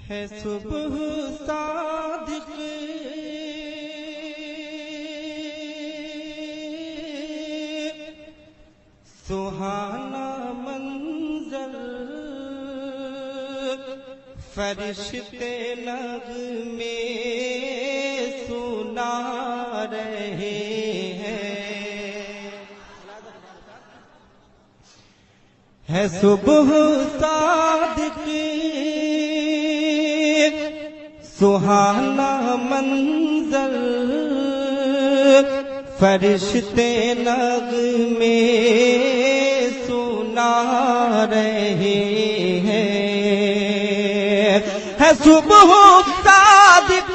ہے صبح صادق سہانا منظر فرشتے نغمے سنا رہے ہیں، ہے صبح صادق سہانا منظر فرشتے نغمے سنا رہے ہیں، ہے صبح صادق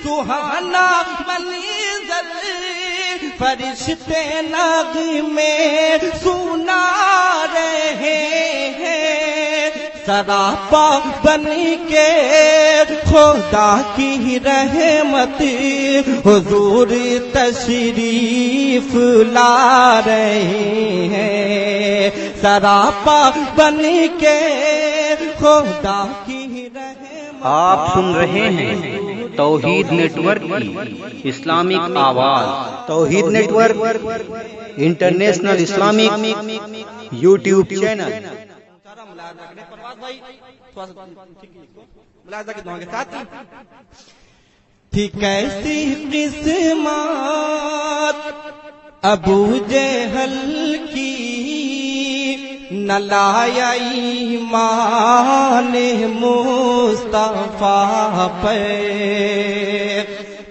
سہانا منظر فرشتے نغمے سنا رہے ہیں، سراپا بن کے خدا کی رحمت حضور تشریف لا رہے ہیں، سراپا بن کے خدا کی رحمت۔ آپ سن رہے ہیں توحید نیٹ ورک کی اسلامک آواز۔ Tauheed network international Islamic YouTube channel. تھی کیسی قسمت ابو جہل کی نہ لایا ایمان مصطفیٰ پر،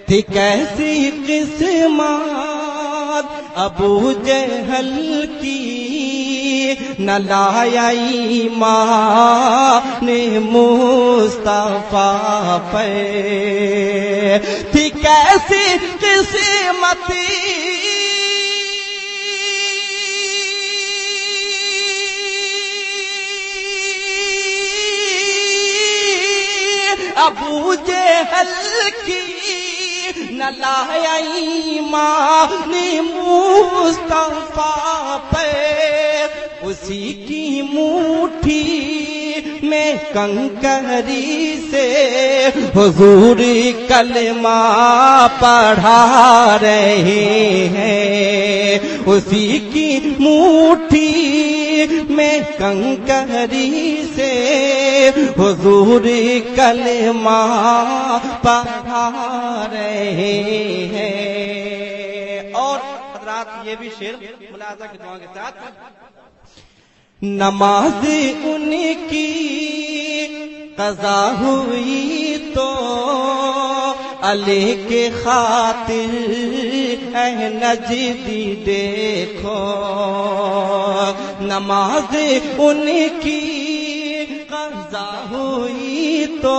تھی کیسی قسمت ابو جہل کی نہ لایا ایمان مصطفیٰ پر، تھی کیسی قسمت ابو جہل کی نہ لایا ایمان مصطفیٰ پہ، اسی کی مٹھی میں کنکری سے حضور کلمہ پڑھا رہے ہیں، اسی کی مٹھی میں کنکری سے حضور کلمہ پڑھا رہے ہیں۔ اور حضرات یہ بھی شعر ملاحظہ کی دعا کے ساتھ، نماز ان کی قضا ہوئی تو علی کے خاطر اے نجدی دیکھو، نماز ان کی قضا ہوئی تو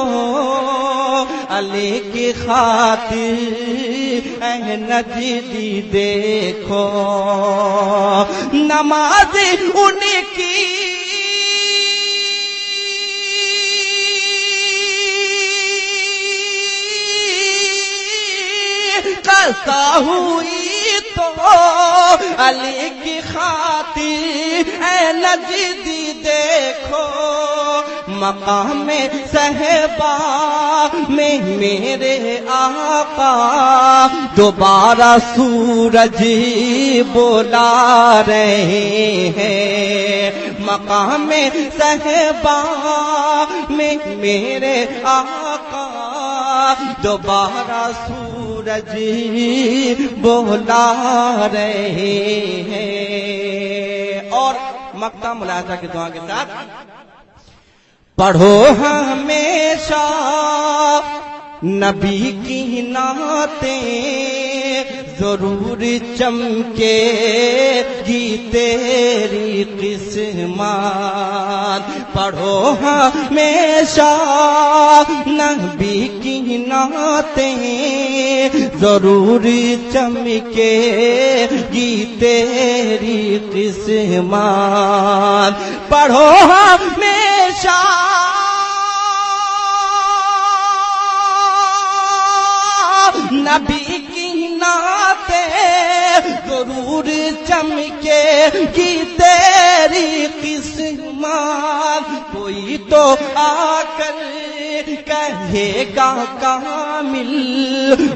علی کی خاطر اے نجدی دیکھو، نماز ان کی قضا ہوئی تو علی کی خاطر اے نجدی دیکھو، مقام صحبہ میں میرے آقا دوبارہ سورج بلا رہے ہیں، مقام صحبہ میں میرے آقا دوبارہ سورج بلا رہے ہیں۔ اور مقطع ملاحظہ کی دعا کے ساتھ، پڑھو ہمیشہ نبی کی نعتیں ضرور چمکے گی تیری قسمت، پڑھو ہمیشہ نبی کی نعتیں ضرور چمکے گی تیری قسمت، پڑھو ہمیشہ نبی کی نعتیں ضرور چمکے گی تیری قسمت، کوئی تو آ کر کہے گا کامل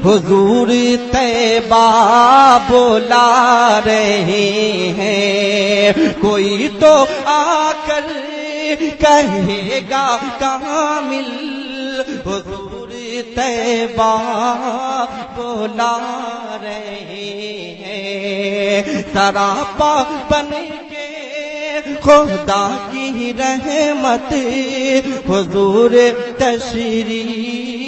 حضور طیبہ بلا رہے ہیں، کوئی تو آ کر کہے گا کامل حضور طیبہ بلا رہے ہیں، سراپا بن کے خدا کی رحمت حضور تشریف